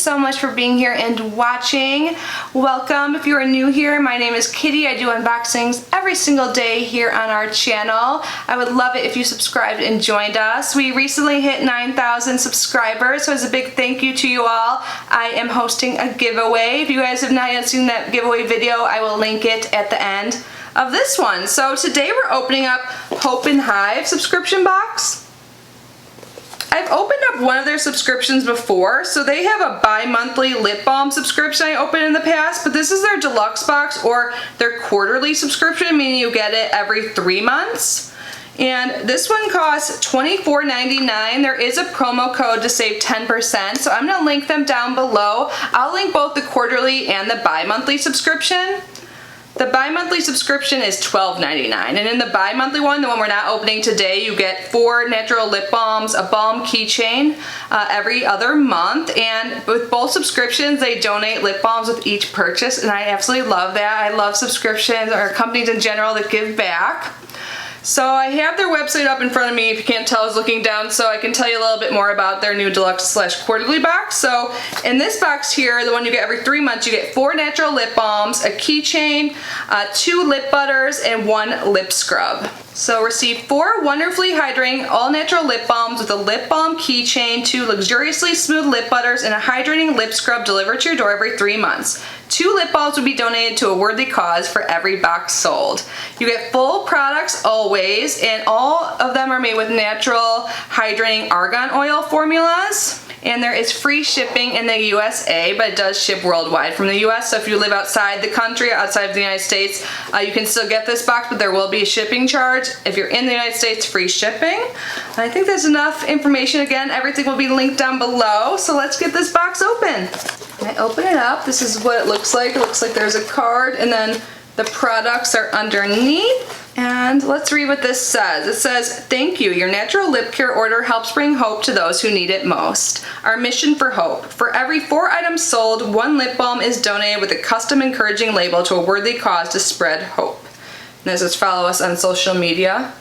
so much for being here and watching. Welcome if you are new here. My name is Kitty. I do unboxings every single day here on our channel. I would love it if you subscribed and joined us. We recently hit 9,000 subscribers, so as a big thank you to you all, I am hosting a giveaway. If you guys have not yet seen that giveaway video, I will link it at the end of this one. So today we're opening up Hope and Hive subscription box. I've opened up one of their subscriptions before, so they have a bi-monthly lip balm subscription I opened in the past, but this is their deluxe box or their quarterly subscription, meaning you get it every 3 months. And this one costs $24.99. There is a promo code to save 10%, so I'm gonna link them down below. I'll link both the quarterly and the bi-monthly subscription. The bi-monthly subscription is $12.99, and in the bi-monthly one, the one we're not opening today, you get 4 natural lip balms, a balm keychain every other month, and with both subscriptions, they donate lip balms with each purchase, and I absolutely love that. I love subscriptions or companies in general that give back. So I have their website up in front of me. If you can't tell, I was looking down, so I can tell you a little bit more about their new deluxe/quarterly box. So in this box here, the one you get every 3 months, you get 4 natural lip balms, a keychain, 2 lip butters, and 1 lip scrub. So receive 4 wonderfully hydrating all-natural lip balms with a lip balm keychain, 2 luxuriously smooth lip butters, and a hydrating lip scrub delivered to your door every 3 months. 2 lip balms will be donated to a worthy cause for every box sold. You get full products always, and all of them are made with natural hydrating argan oil formulas. And there is free shipping in the USA, but it does ship worldwide from the US. So if you live outside the country, outside of the United States, you can still get this box, but there will be a shipping charge. If you're in the United States, free shipping. I think there's enough information. Again, everything will be linked down below. So let's get this box open. I open it up. This is what it looks like. It looks like there's a card, and then the products are underneath. And let's read what this says. It says, "Thank you. Your natural lip care order helps bring hope to those who need it most. Our mission for hope. For every 4 items sold, 1 lip balm is donated with a custom encouraging label to a worthy cause to spread hope." And this is follow us on social media.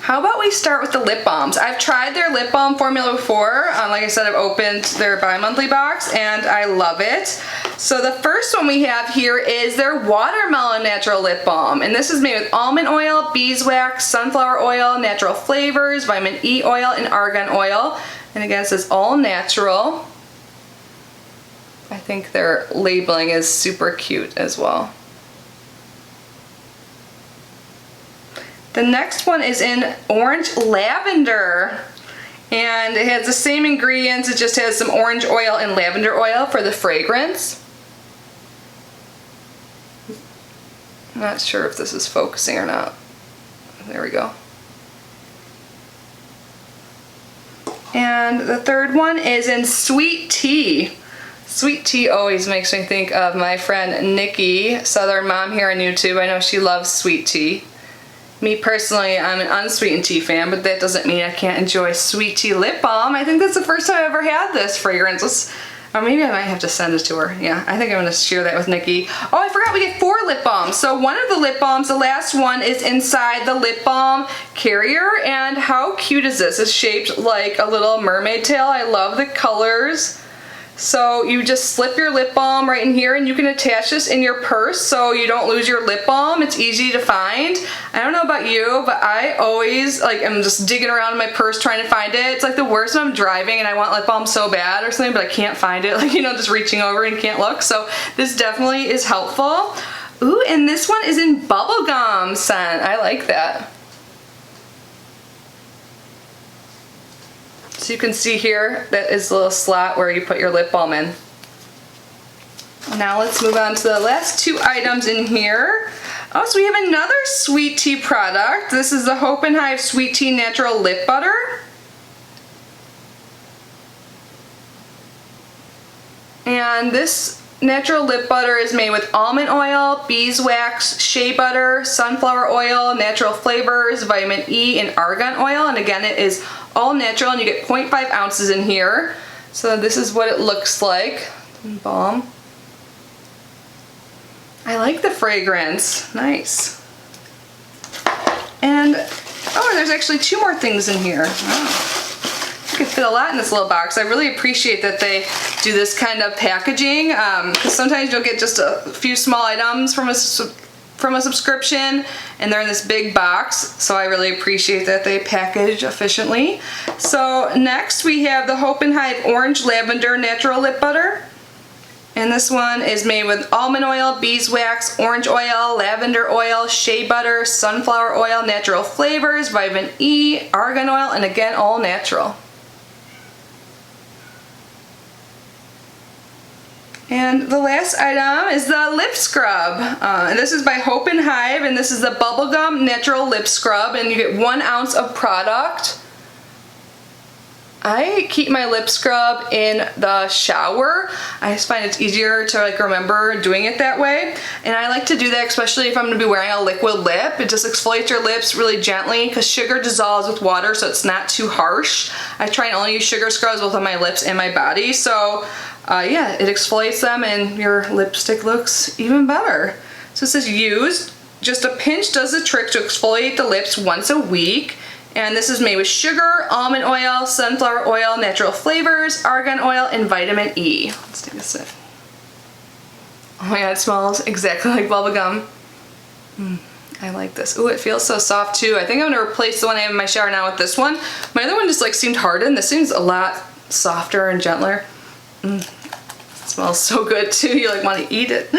How about we start with the lip balms? I've tried their lip balm formula before. Like I said, I've opened their bi-monthly box and I love it. So the first one we have here is their watermelon natural lip balm. And this is made with almond oil, beeswax, sunflower oil, natural flavors, vitamin E oil, and argan oil. And again, it says all natural. I think their labeling is super cute as well. The next one is in orange lavender, and it has the same ingredients. It just has some orange oil and lavender oil for the fragrance. I'm not sure if this is focusing or not. There we go. And the third one is in sweet tea. Sweet tea always makes me think of my friend Nikki, Southern Mom here on YouTube. I know she loves sweet tea. Me personally, I'm an unsweetened tea fan, but that doesn't mean I can't enjoy sweet tea lip balm. I think that's the first time I've ever had this fragrance. Or maybe I might have to send it to her. Yeah, I think I'm gonna share that with Nikki. Oh, I forgot we get 4 lip balms. So one of the lip balms, the last one, is inside the lip balm carrier. And how cute is this? It's shaped like a little mermaid tail. I love the colors. So you just slip your lip balm right in here, and you can attach this in your purse so you don't lose your lip balm. It's easy to find. I don't know about you, but I always am just digging around in my purse trying to find it. It's like the worst when I'm driving and I want lip balm so bad or something, but I can't find it. Like, you know, just reaching over and can't look. So this definitely is helpful. Ooh, and this one is in bubblegum scent. I like that. So you can see here, that is a little slot where you put your lip balm in. Now let's move on to the last 2 items in here. Oh, so we have another sweet tea product. This is the Hope and Hive Sweet Tea Natural Lip Butter. And this natural lip butter is made with almond oil, beeswax, shea butter, sunflower oil, natural flavors, vitamin E, and argan oil. And again, it is all natural, and you get 0.5 ounces in here. So this is what it looks like. Balm. I like the fragrance. Nice. And oh, and there's actually 2 more things in here. Wow. can fit a lot in this little box. I really appreciate that they do this kind of packaging, because sometimes you'll get just a few small items from a subscription and they're in this big box, so I really appreciate that they package efficiently. So next we have the Hope and Hive Orange Lavender Natural Lip Butter. And this one is made with almond oil, beeswax, orange oil, lavender oil, shea butter, sunflower oil, natural flavors, vitamin E, argan oil, and again, all natural. And the last item is the lip scrub. And this is by Hope and Hive, and this is the Bubblegum Natural Lip Scrub, and you get 1 ounce of product. I keep my lip scrub in the shower. I just find it's easier to like remember doing it that way. And I like to do that especially if I'm gonna be wearing a liquid lip. It just exfoliates your lips really gently because sugar dissolves with water, so it's not too harsh. I try and only use sugar scrubs both on my lips and my body. So yeah, it exfoliates them and your lipstick looks even better. So it says use. Just a pinch does the trick to exfoliate the lips once a week. And this is made with sugar, almond oil, sunflower oil, natural flavors, argan oil, and vitamin E. Let's take a sip. Oh my god, it smells exactly like bubblegum. I like this. Ooh, it feels so soft too. I think I'm gonna replace the one I have in my shower now with this one. My other one just like seemed hardened. This seems a lot softer and gentler. It smells so good too, you like want to eat it.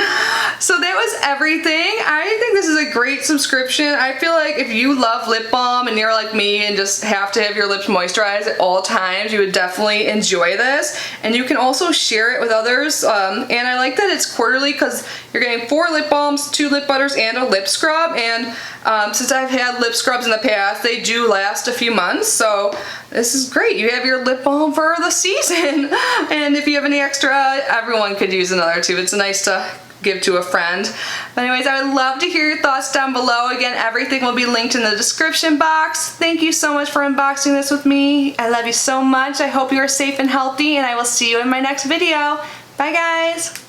So that was everything. I think this is a great subscription. I feel like if you love lip balm and you're like me and just have to have your lips moisturized at all times, you would definitely enjoy this. And you can also share it with others. And I like that it's quarterly because you're getting 4 lip balms, 2 lip butters, and a lip scrub. And since I've had lip scrubs in the past, they do last a few months. So this is great. You have your lip balm for the season. And if you have any extra, everyone could use another too. It's nice to give to a friend. But anyways, I would love to hear your thoughts down below. Again, everything will be linked in the description box. Thank you so much for unboxing this with me. I love you so much. I hope you are safe and healthy, and I will see you in my next video. Bye guys.